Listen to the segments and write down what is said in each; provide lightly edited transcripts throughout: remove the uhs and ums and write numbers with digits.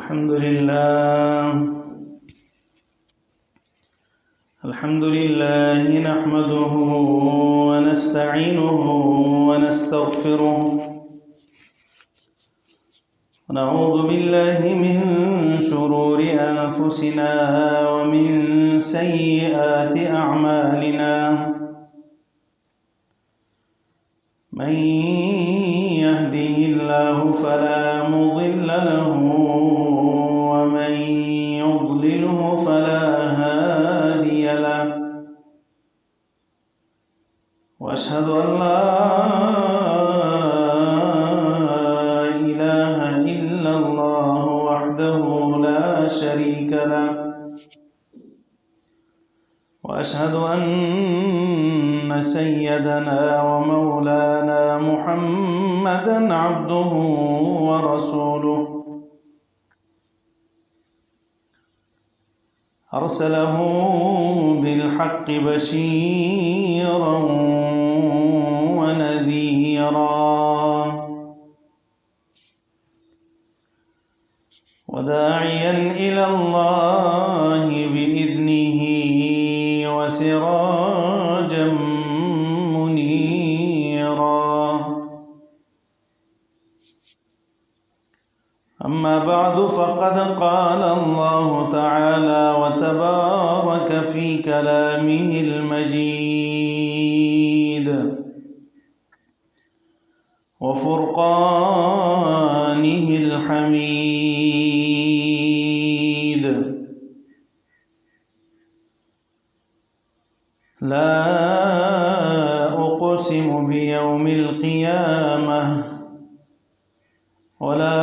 الحمد لله نحمده ونستعينه ونستغفره ونعوذ بالله من شرور أنفسنا ومن سيئات أعمالنا من يهده الله فلا مضل له ومن يضلله فلا هادي له وأشهد أن لا إله إلا الله وحده لا شريك له وأشهد أن سيدنا ومولانا محمدًا عبده ورسوله أرسله بالحق بشيرًا ونذيرًا وداعيًا إلى الله بإذنه وسراجًا منيرًا أما بعد فقد قال الله تعالى وتبارك في كلامه المجيد وفرقانه الحميد لا أقسم بيوم القيامة ولا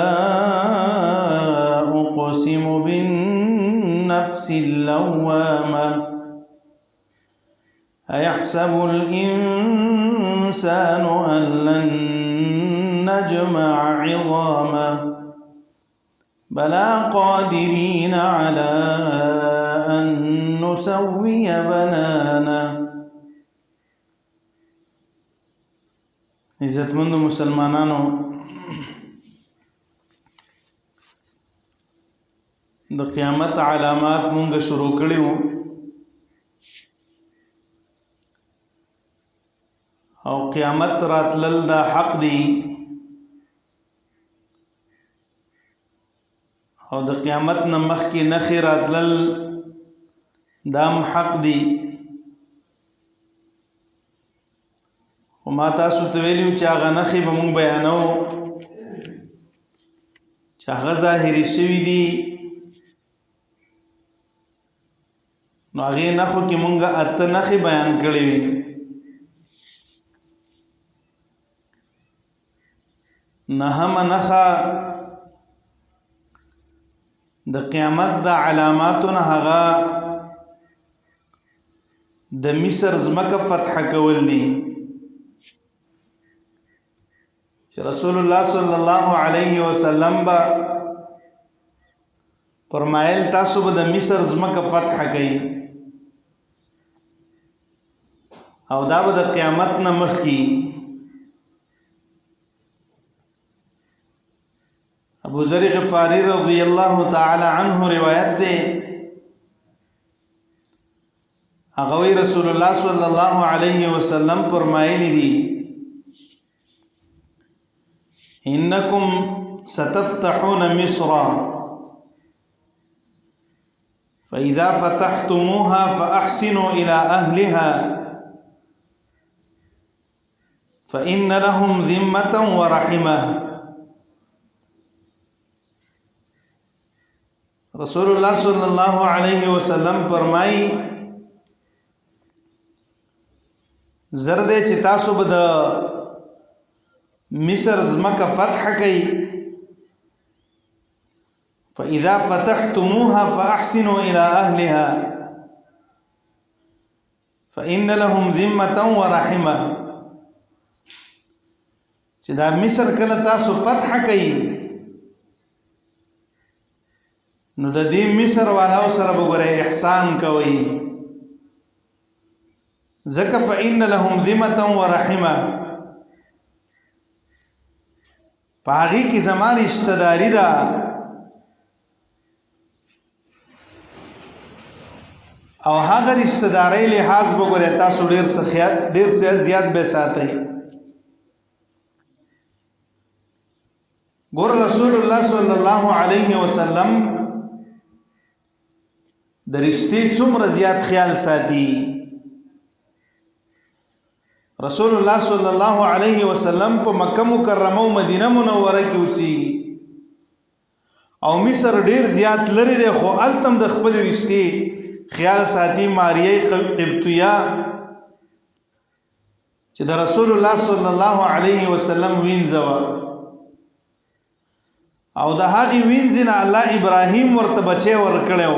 أقسم بالنفس اللوامة أيحسب الإنسان أن لن نجمع عظامه بلى قادرين على أن نسوي بنانه. عزتمند مسلمانانو، د قیامت علامات مونږ شروع کړیو او قیامت راتلل دا حق دی او د قیامت نه مخکې نخې راتلل دام حق دی. خو ما تاسو ته ویلو چې هغه نخې به مونږ بیانو چې هغه ظاهري شوي دي، نو هغې نښو کې مونږ اته نښې بیان کړې وي. نهمه نښه د قیامت د علاماتو نه هغه د مصر ځمکه فتح کول دي چې رسول الله صلی الله علیه وسلم به فرمایل تاسو به د مصر ځمکه فتح کړئ او دا به د قیامت نه مخکې. ابو ذر غفاری رضی الله تعالی عنه روایت ده، هغه وی رسول الله صلی الله علیه وسلم فرمایلی دي انکم ستفتحون مصر فاذا فتحتموها فاحسنوا الى اهلها فإن لهم ذمة ورحمة. رسول الله صلی الله علیه وسلم فرمای زرده چې تاسو به د مصر ځمکه فتح کړئ فإذا فتحتموها فأحسنوا إلى أهلها فإن لهم ذمة ورحمة. چې دا مصر کله تاسو فتح کړئ نو د دې مصر والاو سره به ګورئ احسان کوئ، ځکه فإن لهم ذمة ورحمة، پاغي کی زما رشتہ داری دا او هغه رشتہ داري لحاظ وګورئ تاسو ډیر زیات به ساتئ. ګور رسول الله صلی الله علیه وسلم د رشتې څومره زیات خیال ساتي. رسول الله صلی الله علیه وسلم په مکه مکرمه او مدینه منوره کې اوسېږي او مصر ډیر زیات لري دی، خو التم د خپل رشتې خیال ساتي. ماریه قبطیه چې د رسول الله صلی الله علیه وسلم وینځوا او د هغه وینځنه الله ابراهیم ورته بچي ورکړو.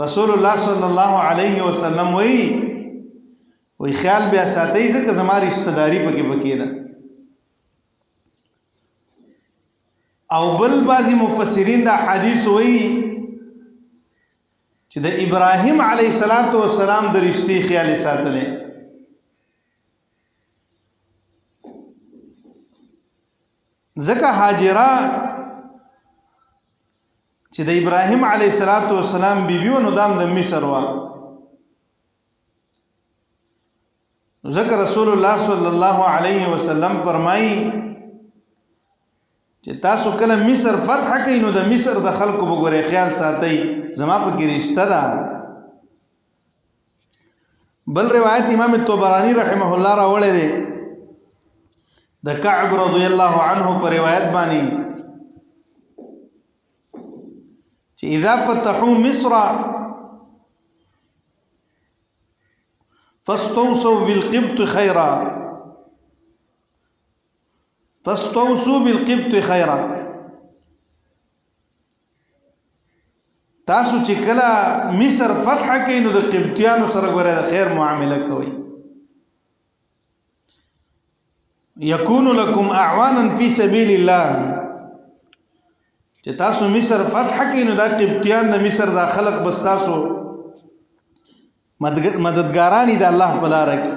رسول الله صلی الله علیه وسلم وی خیال بیا ساتي ځکه زما رشتہ داری پکې ده. او بل بعضی مفسرین دا حدیث وی چې د ابراهیم علیه السلام د رشتې خیال ساتلې. ځکه هاجره چې د ابراهیم علیه السلام بیبیو نو دام د مصر وا. ذکر رسول الله صلی الله علیه وسلم فرمایي چې تاسو کله مصر فتح کړئ نو د مصر د خلکو وګورئ خیال ساتئ زما په کې رشتہ ده. بل روایت امام طبرانی رحمه الله راوړی دی د کعب رضی الله عنه پر روایت باندې چې اذا فتحوا مصر فاستوصوا بالقبط خيرا فاستوصوا بالقبط خيرا. تاسو چې کله مصر فتح کړئ نو د قبطیانو سره ګوره د خیر معامله کوئ. يكون لكم اعوانا في سبيل الله. چې تاسو مصر فتح کړئ نو دا قبطیان د مصر د خلق بس تاسو مددګارانی د الله په لار کې.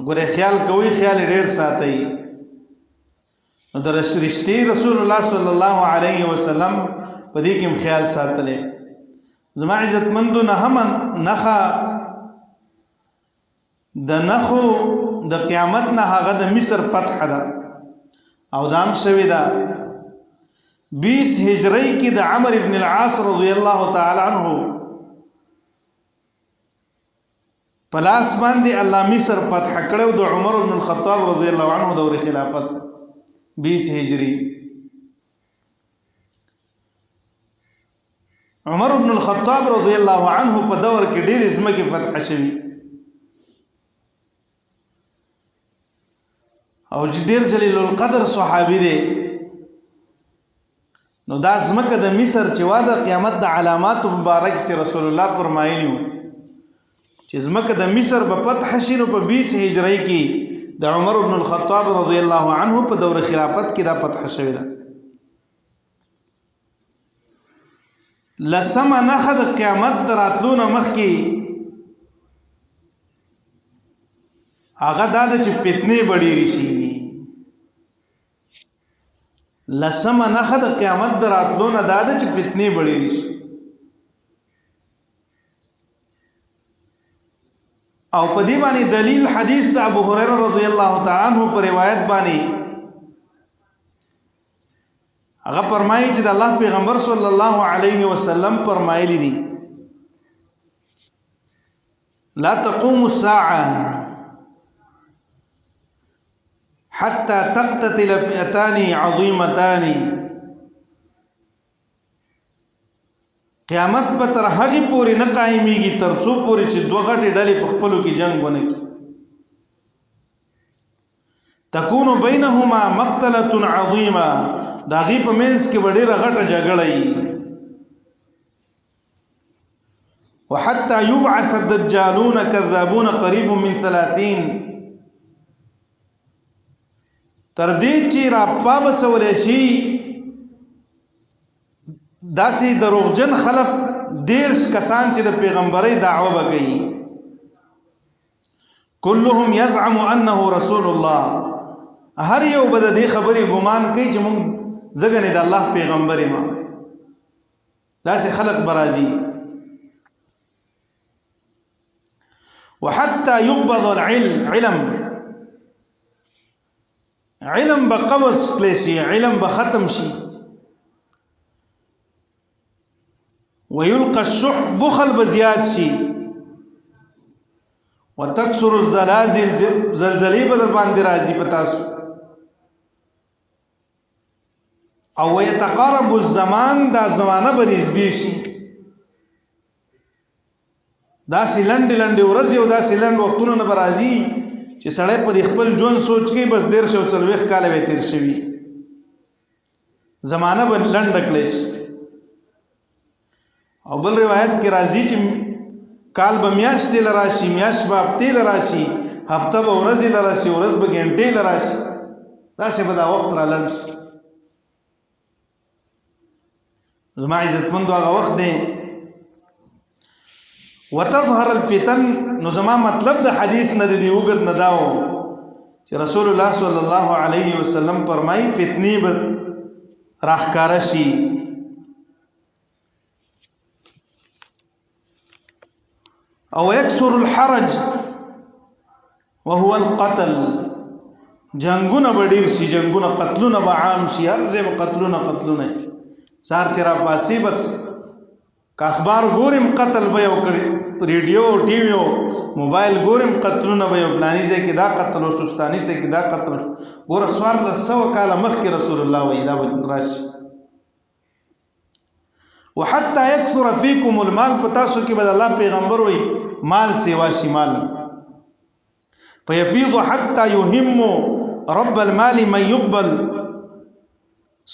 ګوره خیال کوي، خیال ډیر ساتي. نو د رشتې رسول الله صلی الله علیه وسلم په دې کې خیال ساتلې. زما عزت مندو نه هم نخا د نخو د قیامت نه هغه د مصر فتح ده او دام شوی ده 20 هجری کې د عمرو ابن العاص رضی الله تعالی عنہ پلاس باندې الله مصر فتح کړو د عمر بن الخطاب رضی الله عنه دور خلافت 20 هجری. عمر بن الخطاب رضی الله عنه په دور کې ډېر ځمکې فتح شوي او ډېر جلیل القدر صحابي دی. نو دا ځمکه د مصر چې واده قیامت د علامات مبارک چې رسول الله فرمایلی و چې ځمکه د مصر په فتح شي نو په 20 هجری کې د عمر بن الخطاب رضی الله عنه په دور خلافت کې دا فتح شوی ده. لسمه نخه د قیامت دراتلو نه مخکې هغه دا چې فتنې بډېرې شي. لسمه نخه د قیامت دراتلو نه دا چې فتنې بډېرې شي. او په دې باندې دلیل حدیث د ابو هريره رضی الله تعالی عنہ پر روایت باندې هغه فرمایي چې د الله پیغمبر صلی الله علیه وسلم فرمایلی دي لا تقوم الساعه حتى تقتتل فئتان عظيمتان. قیامت په تر هغه پورې نه قائميږي تر څو پورې چې دوه غټې ډلې په خپلو کې جنگ ونه کړي. تكون بينهما مقتله عظيمه. دا غي په منځ کې ډېره غټه جګړه وي. وحتى يبعث الدجالون كذابون قريب من 30. تر دې چې را پابسول شي داسې دروغجن خلق 10 کسان چې د پیغمبري دعوه وکړي. كلهم يزعم انه رسول الله. هر یو بد دې خبرې ګمان کوي چې موږ زګنې د الله پیغمبري ما. داسې خلق برازي. وحتى يقبض العلم علم بقبض کلیشي، علم بختم شي. ويلقى الشح بخل بزياد شي. وتكسر الزلازل زلزلې بدر باندې راځي پتاسو. او يتقارب الزمان دا زمانه بنزدې شي. دا سیلند ورځي او دا سیلند وختونه نه برازي چې سړی په خپل ژوند سوچ کې بس ډیر شو 40 کال به تیر شوی. زمانه به لنډ کړي. او بل روایت کې راځي چې کال به میاشتې لراشي، میاشت به هفتې لراشي، هفته به ورځې لراشي، ورځ به غنټې لراشي. داسې به دا وخت را لنډ شي. زما عزتمندو هغه وخت دی وتظهر الفتن. نو زما مطلب د حدیث نه دی وګد نه داو چې رسول الله صلی الله علیه وسلم فرمایي فتنی به راخکاره شي. او يكثر الحرج وهو القتل. جنگونه بډیر شي، جنگونه قتلونه به عام شي، هر ځای به قتلونه. سار چر پاسي بس کا اخبار ګورم قتل به یو کړي، ریډیو ټي وي موبایل ګورم قتلونه به یو پلاني ځای کې دا قتل او شستاني ځای کې دا قتل شو. ګور سوار له 100 کال مخکې رسول الله وی دا به راشي. وحتى يكثر فيكم المال. پتاسو کې بد الله پیغمبر وی مال سیوا شي مال. فيفيض حتى يهم رب المال من يقبل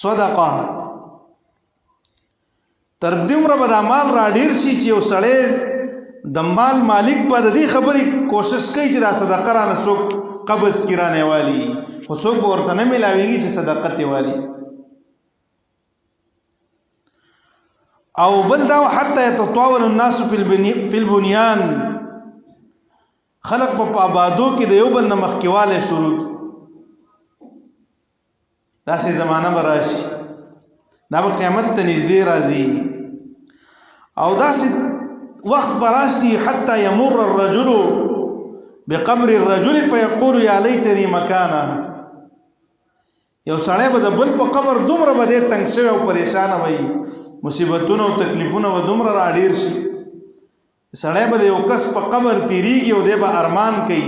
صدقه. تر دمر به د مال را ډیر شي چې یو سړی د مال مالک په دې خبرې کوشش کوي چې دا صدقه را نسوک قبض کرانه والی، خو څوک ورته نه ملاويږي چې صدقه تی والی. او بل دا حتى يتطاول الناس في البنيان. خلق په آبادو کې د یو بل نه مخکیواله شروع. داسې زمانہ براشي. دا به قیامت ته نږدې راځي. او داسې وقت براشتي حتى يمر الرجل بقبر الرجل فيقول يا ليتني مكانه. یو سړی به د بل په قبر دومره به ډېر تنګ شوی او پریشان وي، مصیبتونه او تکلیفونه به دومره را ډېر شي. سړی به د یو کس په قبر تیریږي او دی به ارمان کوي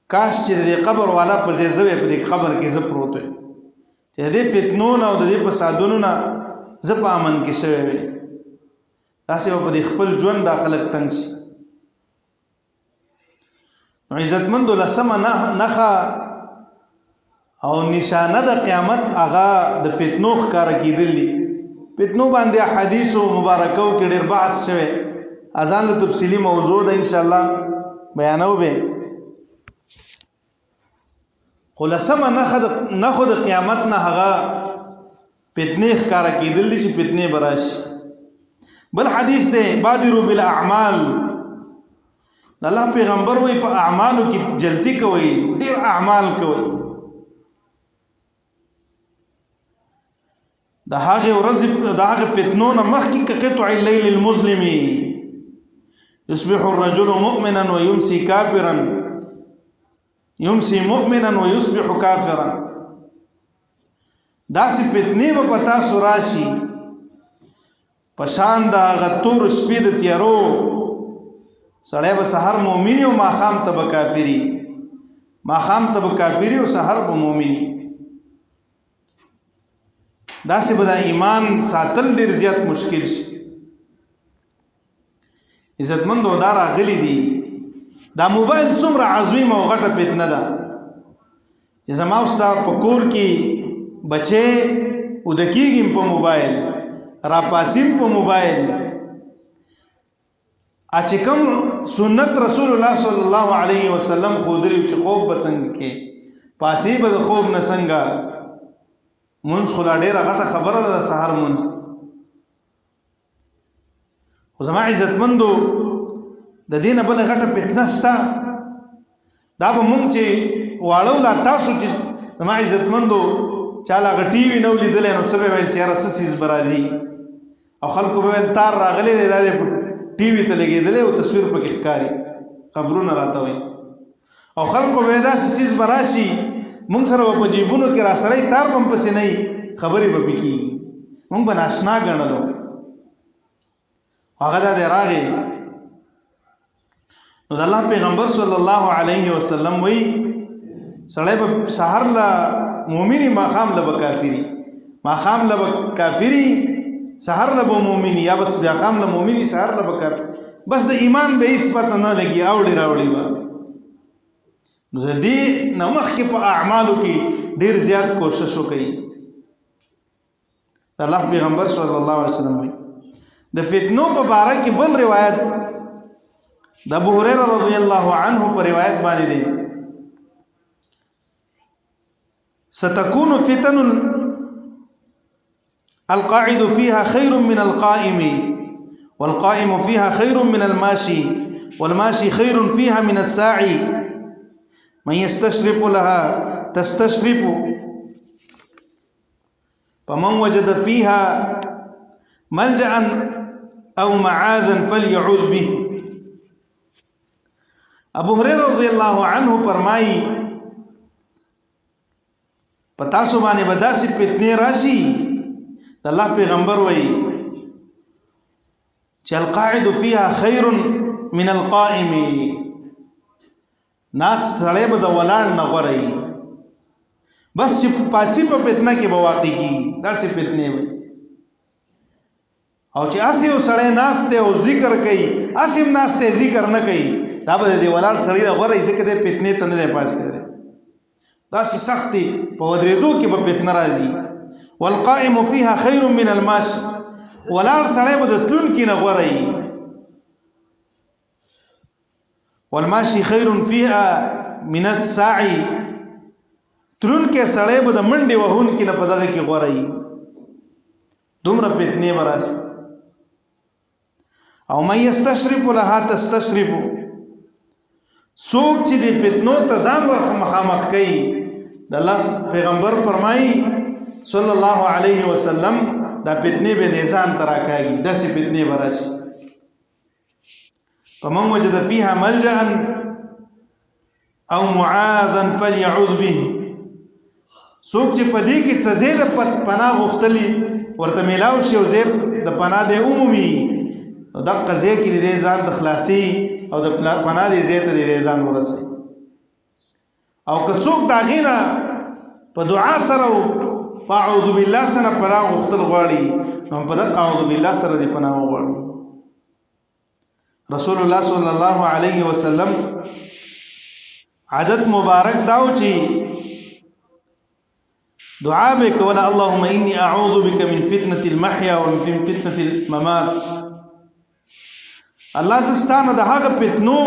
کاش چې د قبر والا په ځای زوی په دې قبر کې زه پروت وم، چې د فتنونو او د فسادونو نه زه په امن کې شوی وم. داسې به په خپل ژوند دا خلک تنګ شي. نو عزتمندو لسمه نښه او نشانه د قیامت هغه د فتنو ښکاره کېدل دي. فتنو باندې حدیثو مبارکو کې ډېر بحث شوی، اذان له تفصیلی موضوع ده ان شاء الله بیانو به. خلاصه نه د قیامت نه هغه فتنې ښکاره کېدل دي چې فتنې براشي. بل حدیث ده بادروا بالاعمال. الله پیغمبر وی په اعمالو کې جلدی کوي، ډېر اعمال کوي. د هغه ورځ د هغه فتنو نه مخکې قطع الليل المظلم يصبح الرجل مؤمنا ويمسي كافرا يمسي مؤمنا ويصبح كافرا. داسې فتنې به پتا سوراشي پشان د غتور شپې د تیارو. سړی به سحر مؤمنی او ماخام ته به کافری، ماخام ته به کافری او سحر به مؤمنی. داسې به د ایمان ساتل ډېر زیات مشکل شي. عزتمندو دا راغلي دي دا موبایل څومره عظیم او غټه فتنه ده چې زما اوستا په کور کې بچې ودکیږم په موبایل، را پاسیم په موبایل. چې کوم سنت رسول الله صلی الله علیه وسلم خودلی چې خوب بڅنګ کې پاسی به د خوب نه څنګه منځ خلا ډیره غټه خبره ده سحر منځ. خو زما عزتمندو د دینه بل غټه فتنه شته. دا به مونږ چې واړو لا تاسو چې زما عزتمندو چاله غټي وی نو لیدل نو څه به ویل چې راسسیز برازي او خلکو به ویل تار راغلی دی دا د ټي وي ته لګېدلی او تصویر پکې ښکاري قبرونه راته وایي او خلکو به داسې څیز به راشي مونږ سره به په جیبونو کې را سره تار به هم پسې نه وي خبرې به پې کېږي مونږ به ناشنا ګڼلو هغه دا دی راغی نو د الله پیغمبر صلی الله علیه وسلم وی سړی به سحر له مؤمنی ماښام له به کافري ماښام له به کافري سحر له به مؤمنی یا بس بیا خام له مؤمنی سحر له به کافر بس د ایمان به هیڅ پته نه لګي اوړي راوړي به نو د دې نه مخکې په اعمالو کې ډېر زیات کوشش وکړي الله پیغمبر صلی الله علیه وسلم وی د فتنو په باره کې بل روایت د ابو هريره رضی الله عنه په روایت باندې دی ستكون فتن القاعد فيها خير من القائم والقائم فيها خير من الماشي والماشي خير فيها من الساعي من يستشرف لها تستشرف فمن وجد فيها ملجأ او معاذا فليعوذ به ابو هريره رضی الله عنه فرمایي پتا سو باندې بداسي فتنه راشي الله پیغمبر وایي چې القاعد فيها خير من القائم ناس تړې به د ولاړ نه غوري بس چې پاتې په فتنه کې بواقع کی داسې فتنه وي او چې اسی او سړی ناس ته او ذکر کوي اسیم ناس ته ذکر نه کوي دا به دی ولار سړی غوړی ځکه د فتنې ته نه پاس کوي دا سي سختي په ودرېدو کې به فتنه راځي والقائم فيها خير من الماشي ولار سړی به د تلون کې نه غوړی والماشي خير فيها من الساعي تلون کې سړی به د منډي وهون کې نه په دغه کې غوړی دومره فتنې براس او مې استشرف لها تستشرف سوق چې د فتنو ته ځان ورخ مخامخ کوي د الله پیغمبر فرمایي صلی الله علیه وسلم دا فتنې به د ځان تراکاږي داسې فتنې براش فمن وجد فيها ملجأ او معاذا فليعوذ به سوق چې په دې کې څه زید پناه غوښتلی ورته میلاو شي او زید د پناه د عمومي د قضیه کې د ځان د خلاصي او د پناه د زید د ځان ورسي او که څوک دا غیره په دعا سره او اعوذ بالله سره پناه غوښتل غواړي نو په دغه اعوذ بالله سره د پناه غواړي رسول الله صلی الله علیه وسلم عادت مبارک داو چې دعا به کوله اللهم اني اعوذ بك من فتنه المحيا ومن فتنه الممات الله زستانه د هغه فتنو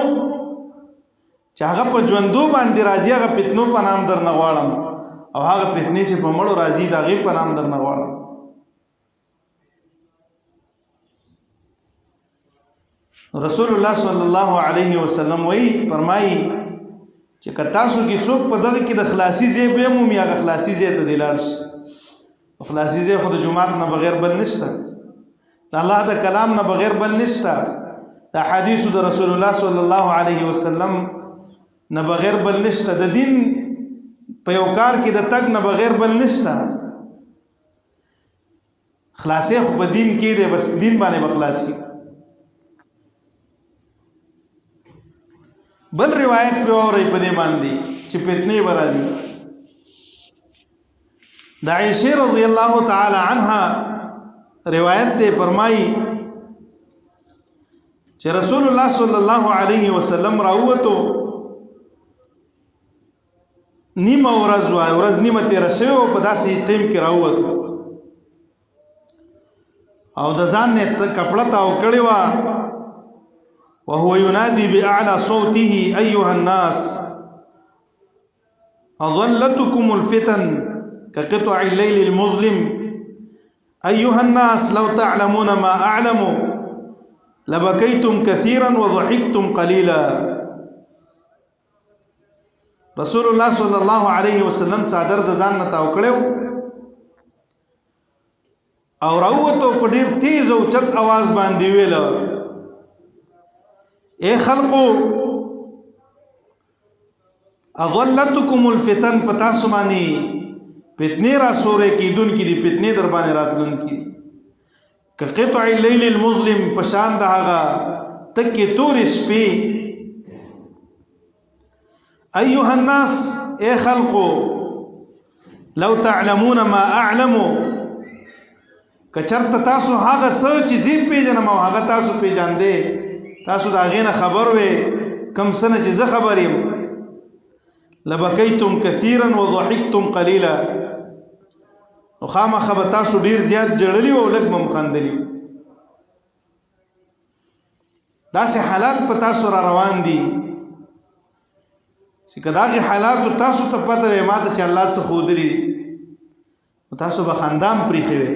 چې هغه په ژوندو باندې راځي هغه فتنو په نام در نه غواړم او هغه فتنې چې په مړو راځي دا غي په نام در نه غواړم رسول الله صلی الله علیه وسلم وی فرمایي چې کتاسو کې څوک په دغه کې د خلاصي ځای به مو یا خلاصي ځای ته دلار شي خلاصي ځای خو د جمعات نه بغیر بل نشته د الله د کلام نه بغیر بل نشته د حدیث د رسول الله صلی الله علیه وسلم نه بغیر بل نشته د دین په یو کار کې د تک نه بغیر بل نشته خلاصي خو په دین کې دی بس دین باندې بخلاصي بل روایت په اوري په دې باندې چې فتنې ورازي د عائشہ رضی الله تعالی عنها روایت ته فرمایي چې رسول الله صلی الله علیه وسلم راوته نیمه ورځ نیمه تیر شوی په داسې ټیم کې راوته او د ځان نه کپړه تاو کړی و وهو ينادي بأعلى صوته أيها الناس أضلتكم الفتن كقطع الليل المظلم أيها الناس لو تعلمون ما أعلم لبكيتم كثيرا وضحكتم قليلا رسول الله صلى الله عليه وسلم صادر د ځان نه تاو کړو او راوته په ډیر تیز او چت आवाज باندې ویل اے خلقو اضلتکم الفتن پتا سمانی فتنی را سورې کیدون کی دی فتنی در باندې راتلون کی ک قطع الليل المظلم پشان دهغه تکي تور شپې ايها الناس اے خلقو لو تعلمون ما اعلم کچرت تاسو هغه سوچ زی پیژنم او هغه تاسو پیژاندې تاسو دا غینه خبر وې کم سنه چې زه خبر یم لبکیتم کثیرا وضحکتم قلیلا نو خامخه به تاسو ډیر زیات جړلی او لږ مم خندلی داسې حالات په تاسو را روان دي چې کداغه حالات تاسو ته پته وي ماته چې الله څخه خودري تاسو به خندام پریخي وي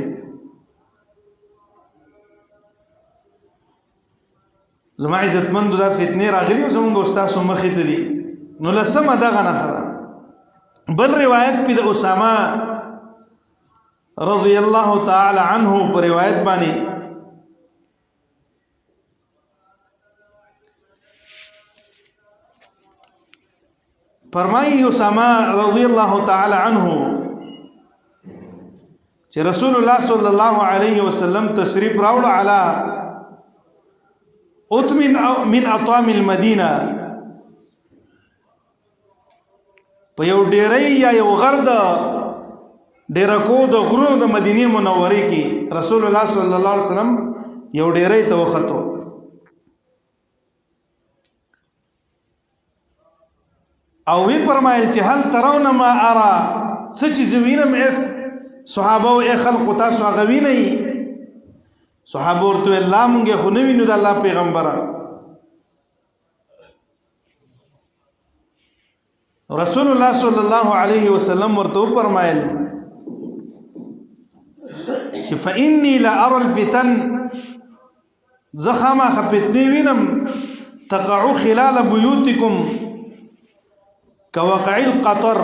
زما عزتمند دا فتنه راغلی او زموږ استاد سو مخې ته دي نو لسمه دغه نه خره بل روایت په اسامه رضی الله تعالی عنه پر روایت باندې فرمایي اسامه رضی الله تعالی عنه چې رسول الله صلی الله علیه وسلم تشریف راوړ علی اطمن من اطام المدینه په یو ډیرې یا یو غرد ډیرکو د غرونو د مدینه منورې کې رسول الله صلی الله علیه وسلم یو ډیرې ته وختو او وی فرمایل چې هل ترون ما ارى سچ زوینم صحابه او خلق تاسو غوینه صحابه ورته الله مونږه خو نه وینو د الله پیغمبر رسول الله صلی الله علیه وسلم ورته فرمایل چې فإني لا أرى الفتن زخما خفتنی وینم تقع خلال بيوتكم كوقع القطر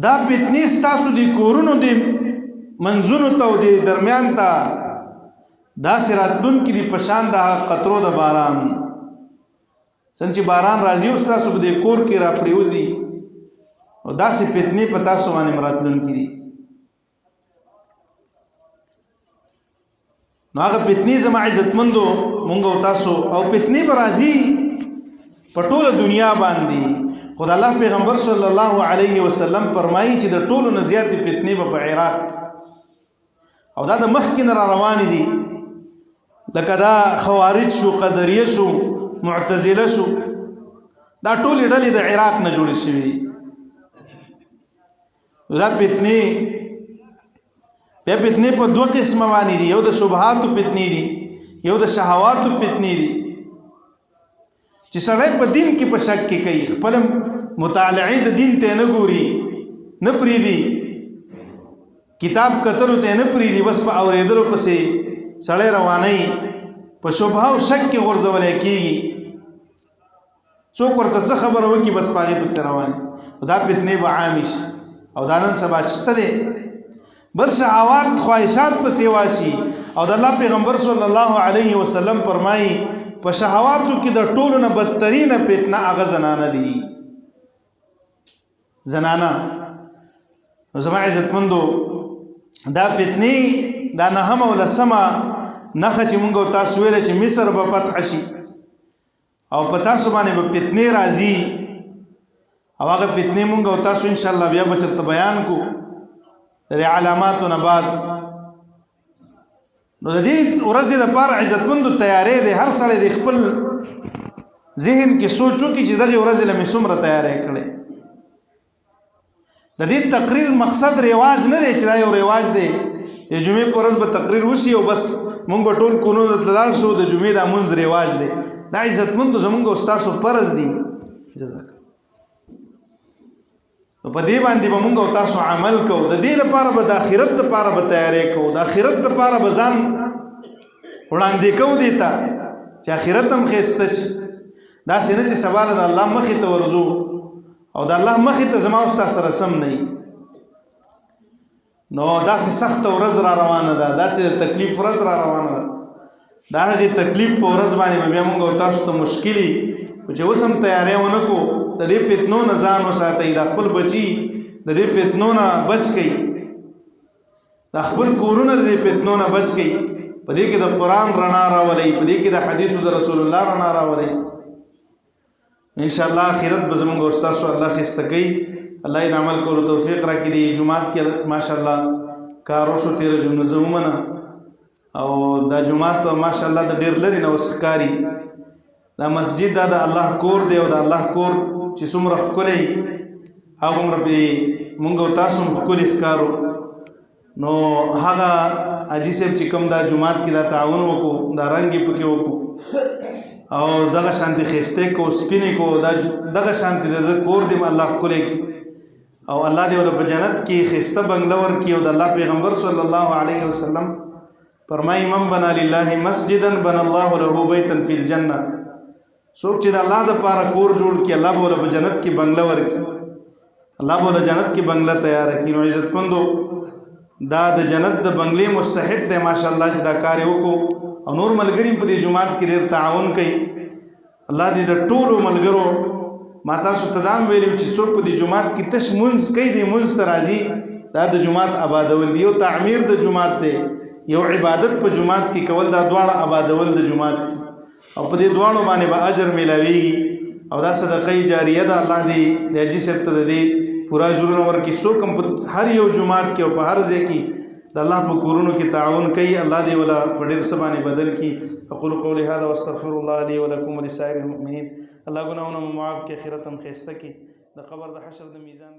دا فتنی تاسو دی کورونو دی منزونو ته دی درمیان ته دا سراتون کې دی پشان د قطرو د باران څنګه باران راځي او تاسو به د کور کې را پریوزي او دا سه فتنی پتا سو باندې مراتلون کې دي نو هغه فتنی زما عزتمندو مونږ او تاسو او فتنی به راځي په ټوله دنیا باندې خدای الله پیغمبر صلی الله علیه وسلم فرمایي چې د ټولو نه زیات فتنی په عراق او دا د مخکې را روان دي لکه دا خوارج شو قدریه شو معتزله شو دا ټول ډلې د عراق نه جوړې شوې دا فتنې په دوه قسمه باندې دي یو د شبهات فتنې دي یو د شهوات فتنې دي چې سړی په دین کې په شک کې کوي خپل مطالعه د دین ته نه ګوري نه پریدي کتاب کترو ته نه پریدي بس په اوریدلو پسې سړی رواني په شبهه او شک کې غورځول کېږي څوک ورته څه خبره وکي بس پاغه پسې رواني دا فتنې به عامش او دا نن سبا شته دي بل شهوات خواهشات پسې واشي او د الله پیغمبر صلی الله علیه وسلم فرمایي په شهواتو کې د ټولو نه بدترینه فتنه هغه زنانه دي زنانه زما عزتمندو دا فتنی دا نه هم ول سما نخه چې مونږ تاسو ویل چې مصر به فتح شي او په تاسو باندې به فتنی راځي او هغه فتنی مونږ تاسو ان شاء الله بیا به چرته بیان کو د علاماتونه بعد نو د دې ورځې لپاره عزتمندو تیارې دي هر سړی د خپل ذهن کې سوچو کې چې دغه ورځې لمې څومره تیارې کړي د دې تقریر مقصد رواج نه دی چې دا یو رواج دی چې جمعې پر ورځ به تقریر وشي او بس مونږ ټول کونو د تلل شو د جمعې د منځ رواج دی دا عزتمندو زمونږ استادو فرض دي جزاک نو په دې باندې به مونږ او تاسو عمل کوو د دې لپاره به د آخرت لپاره به تیارې کوو د آخرت لپاره به ځان وړاندې کوو دې ته چې آخرت هم ښایسته شي داسې نه چې سبا د الله مخې ته ورځو او د الله مخې ته زما او ستا سره سم نه وي نو داسې سخت ورځ را روانه ده، داسې د تکلیف ورځ را روانه ده. د هغې تکلیف په ورځ باندې به بیا موږ او تاسو ته مشکلي چې اوس هم تیاری ونه کړو. د دې فتنو نه ځان وساتئ، د خپل بچي د دې فتنو نه بچ کړئ، د خپل کورونه د دې فتنو نه بچ کړئ. په دې کې د قرآن رڼا راولئ، په دې کې د حدیثو د رسول الله رڼا راولئ. انشاءالله آخرت به زموږ او ستاسو الله ښایسته کوي. الله یې د عمل کولو توفیق راکړي. د جومات کې ماشاءالله کار وشو تېره جمعه زه ومنه، او دا جومات ماشاءالله د ډېر لرې نه اوس ښکاري. دا مسجد دا د الله کور دی، او د الله کور چې څومره ښکلی هغومره پرې مونږ او تاسو هم ښکلي ښکارو. نو هغه حاجي صاحب چې کوم دا جومات کې دا تعاون وکړو، دا رنګ یې پکې وکړو، او دغه شانتې ښایسته کو سپینې کو، دغه شانتې د کور دی الله ښکلی کړي، او الله دې ورله په جنت کې ښایسته بنګله ورکړي. او د الله پیغمبر صلی الله علیه وسلم فرمایي من بنا لله مسجدا بنا الله له بیتا فی الجنه. څوک چې د الله دپاره کور جوړ کړي، الله به ورله په جنت کې بنګله ورکړي، الله به ورله جنت کې بنګله تیاره کړي. نو عزتمندو دا د جنت د بنګلې مستحق دی ماشاءالله چې دا کار یې وکړو، او نور ملګري په دې جومات کې ډېر تعاون کوي. الله دې د ټولو ملګرو، ما تاسو ته دا هم ویلي چې څوک په دې جومات کې تش مونځ کوي، دې مونځ ته راځي، دا د جومات آبادول دی. یو تعمیر د جومات دی، یو عبادت په جومات کې کول، دا دواړه آبادول د جومات دی، او په دې دواړو باندې به اجر میلاویږي، او دا صدقه جاریه ده. الله دې د حاجي صاحب ته د دې پورا اجرونه ورکړي. څوک هم په هر یو جومات کې او په هر ځای کې د الله په کورونو کې تعاون کوي، الله دې ولا په ډېر څه باندې بدل کړي. اقول قولي هذا واستغفر الله لي ولكم ولسائر المؤمنين. الله ګناهونه مو معاف کړي، آخرت هم ښایسته کړي، د قبر د حشر د میزان